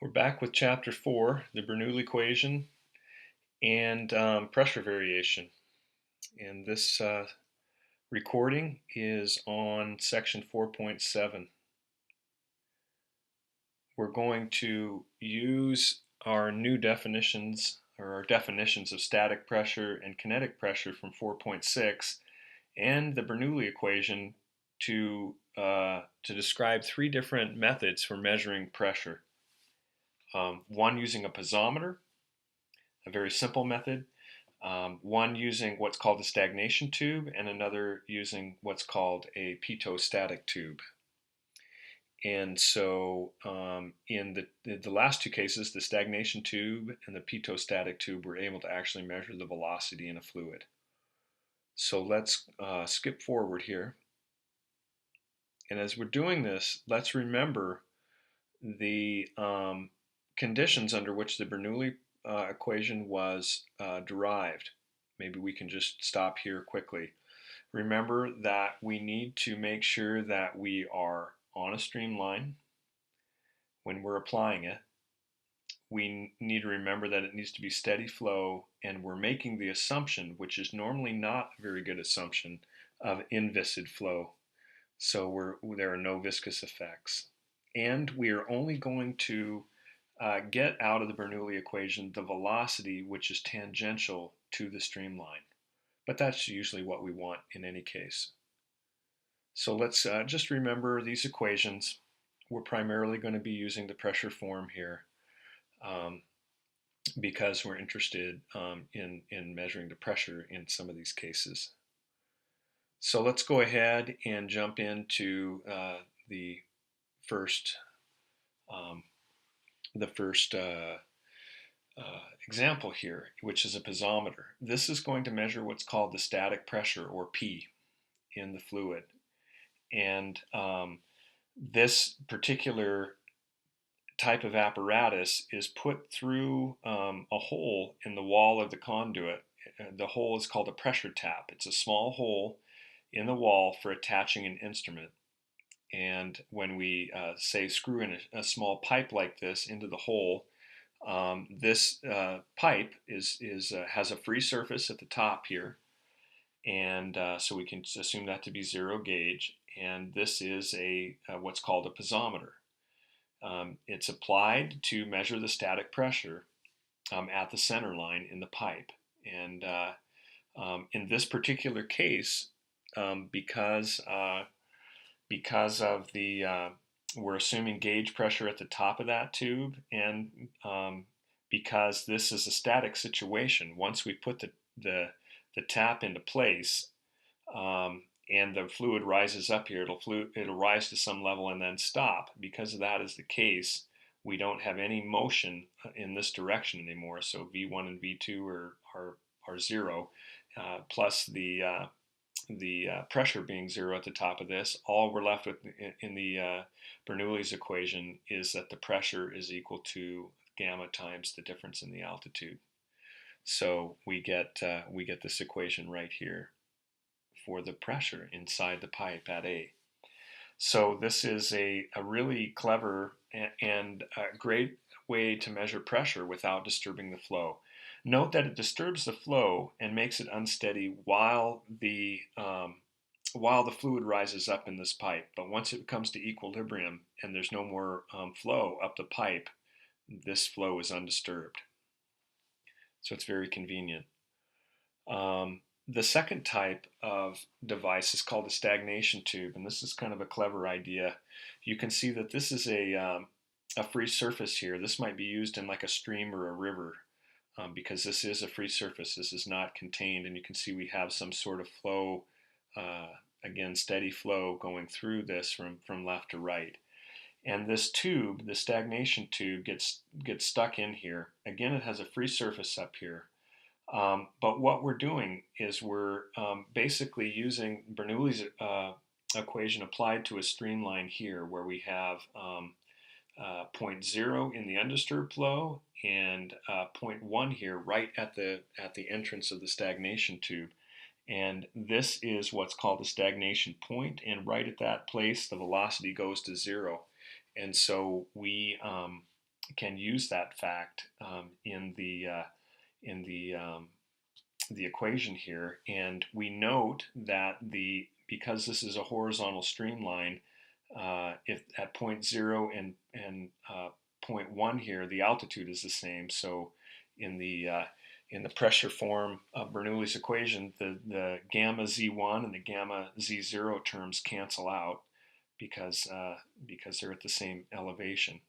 We're back with Chapter 4, the Bernoulli equation and pressure variation. And this recording is on section 4.7. We're going to use our new definitions, or our definitions of static pressure and kinetic pressure from 4.6 and the Bernoulli equation to describe three different methods for measuring pressure. One using a piezometer, a very simple method, one using what's called a stagnation tube, and another using what's called a pitot-static tube. And so in the last two cases, the stagnation tube and the pitot-static tube, were able to actually measure the velocity in a fluid. So let's skip forward here. And as we're doing this, let's remember the conditions under which the Bernoulli equation was derived. Maybe we can just stop here quickly. Remember that we need to make sure that we are on a streamline when we're applying it. We need to remember that it needs to be steady flow, and we're making the assumption, which is normally not a very good assumption, of inviscid flow. So there are no viscous effects. And we are only going to get out of the Bernoulli equation the velocity which is tangential to the streamline. But that's usually what we want in any case. So let's just remember these equations. We're primarily going to be using the pressure form here because we're interested in measuring the pressure in some of these cases. So let's go ahead and jump into the first example here, which is a piezometer. This is going to measure what's called the static pressure, or P, in the fluid. And this particular type of apparatus is put through a hole in the wall of the conduit. The hole is called a pressure tap. It's a small hole in the wall for attaching an instrument. And when we say screw in a small pipe like this into the hole, this pipe has a free surface at the top here, and so we can assume that to be 0 gauge. And this is what's called a piezometer. It's applied to measure the static pressure at the center line in the pipe. And in this particular case, because of the we're assuming gauge pressure at the top of that tube, and because this is a static situation, once we put the tap into place and the fluid rises up here, it'll rise to some level and then stop. Because of that is the case, we don't have any motion in this direction anymore. So V1 and V2 are 0, plus the pressure being 0 at the top of this. All we're left with in the Bernoulli's equation is that the pressure is equal to gamma times the difference in the altitude. So we get this equation right here for the pressure inside the pipe at A. So this is a really clever and a great way to measure pressure without disturbing the flow. Note that it disturbs the flow and makes it unsteady while the fluid rises up in this pipe. But once it comes to equilibrium and there's no more flow up the pipe, this flow is undisturbed. So it's very convenient. The second type of device is called a stagnation tube, and this is kind of a clever idea. You can see that this is a free surface here. This might be used in like a stream or a river because this is a free surface. This is not contained, and you can see we have some sort of flow, again, steady flow going through this from left to right. And this tube, the stagnation tube, gets stuck in here. Again, it has a free surface up here. But what we're doing is we're basically using Bernoulli's equation applied to a streamline here, where we have point 0 in the undisturbed flow and point 1 here right at the entrance of the stagnation tube. And this is what's called the stagnation point, and right at that place the velocity goes to 0. And so we can use that fact in the equation here, and we note that because this is a horizontal streamline, if at point 0 and point 1 here, the altitude is the same. So in the pressure form of Bernoulli's equation, the gamma z1 and the gamma z0 terms cancel out because they're at the same elevation.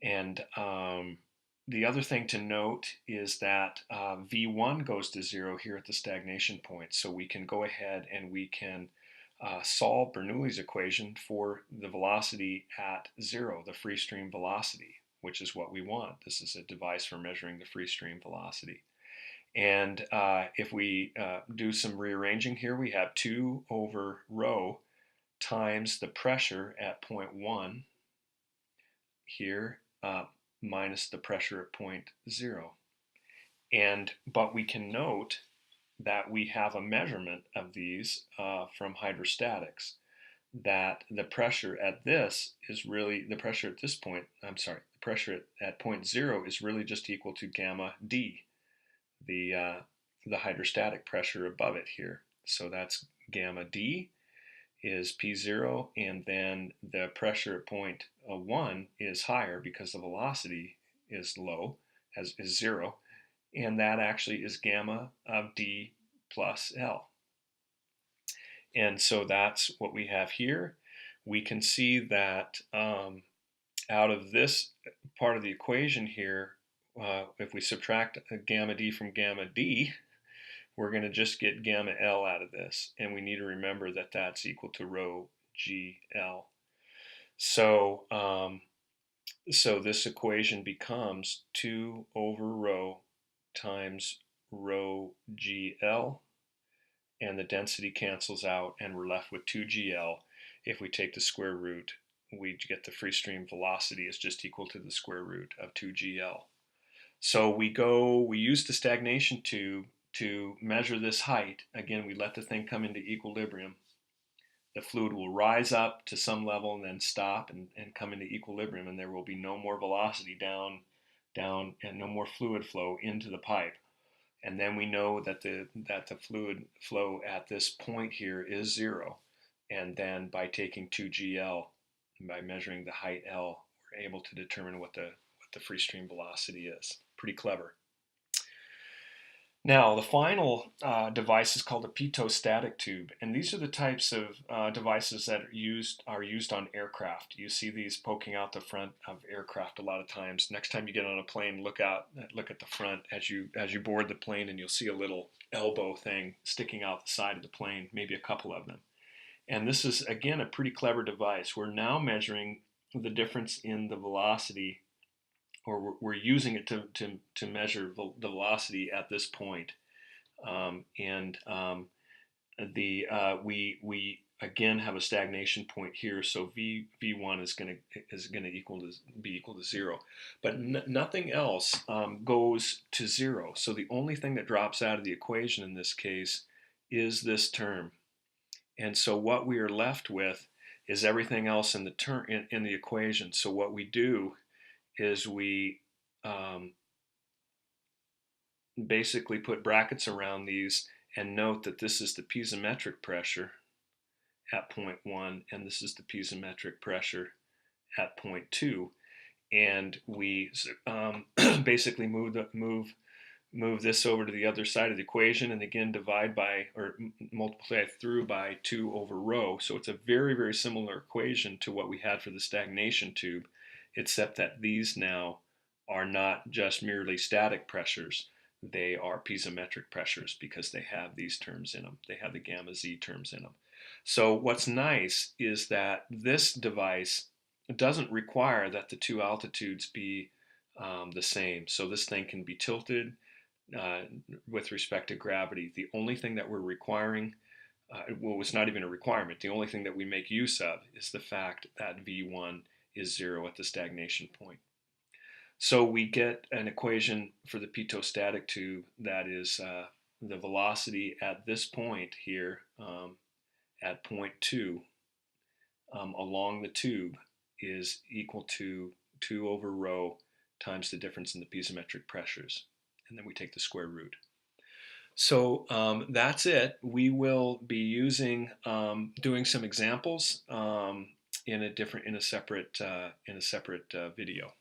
And the other thing to note is that V1 goes to 0 here at the stagnation point. So we can go ahead and we can solve Bernoulli's equation for the velocity at 0, the free stream velocity, which is what we want. This is a device for measuring the free stream velocity. And if we do some rearranging here, we have 2 over rho times the pressure at point 1 here minus the pressure at point 0. But we can note that we have a measurement of these from hydrostatics, that the pressure at this is really, the pressure at this point, I'm sorry, the pressure at point 0 is really just equal to gamma D, the hydrostatic pressure above it here. So that's gamma D is P0, and then the pressure at point 1 is higher because the velocity is low, is 0, and that actually is gamma of D plus L. And so that's what we have here. We can see that out of this part of the equation here, if we subtract gamma D from gamma D, we're going to just get gamma L out of this. And we need to remember that that's equal to rho GL. So, so this equation becomes 2 over rho times rho GL, and the density cancels out, and we're left with 2GL. If we take the square root, we get the free stream velocity is just equal to the square root of 2GL. So we use the stagnation tube to measure this height. Again, we let the thing come into equilibrium. The fluid will rise up to some level and then stop and come into equilibrium, and there will be no more velocity down, and no more fluid flow into the pipe. And then we know that the fluid flow at this point here is 0. And then by taking 2GL, by measuring the height L, we're able to determine what the free stream velocity is. Pretty clever. Now, the final device is called a pitot-static tube, and these are the types of devices that are used on aircraft. You see these poking out the front of aircraft a lot of times. Next time you get on a plane, look at the front as you board the plane, and you'll see a little elbow thing sticking out the side of the plane, maybe a couple of them. And this is, again, a pretty clever device. We're now measuring the difference in the velocity, or we're using it to measure the velocity at this point. We again have a stagnation point here, so V1 is going to be equal to 0, but nothing else goes to 0. So the only thing that drops out of the equation in this case is this term, and so what we are left with is everything else in the equation. So what we do is we basically put brackets around these and note that this is the piezometric pressure at point 1 and this is the piezometric pressure at point 2, and we basically move this over to the other side of the equation, and again divide by, or multiply through by 2 over rho. So it's a very, very similar equation to what we had for the stagnation tube, except that these now are not just merely static pressures, they are piezometric pressures because they have these terms in them. They have the gamma Z terms in them. So what's nice is that this device doesn't require that the two altitudes be the same. So this thing can be tilted with respect to gravity. The only thing that we're requiring, well, it's not even a requirement. The only thing that we make use of is the fact that V1 is 0 at the stagnation point. So we get an equation for the pitot-static tube that is the velocity at this point here at point 2 along the tube is equal to 2 over rho times the difference in the piezometric pressures. And then we take the square root. So that's it. We will be using, doing some examples in a separate video.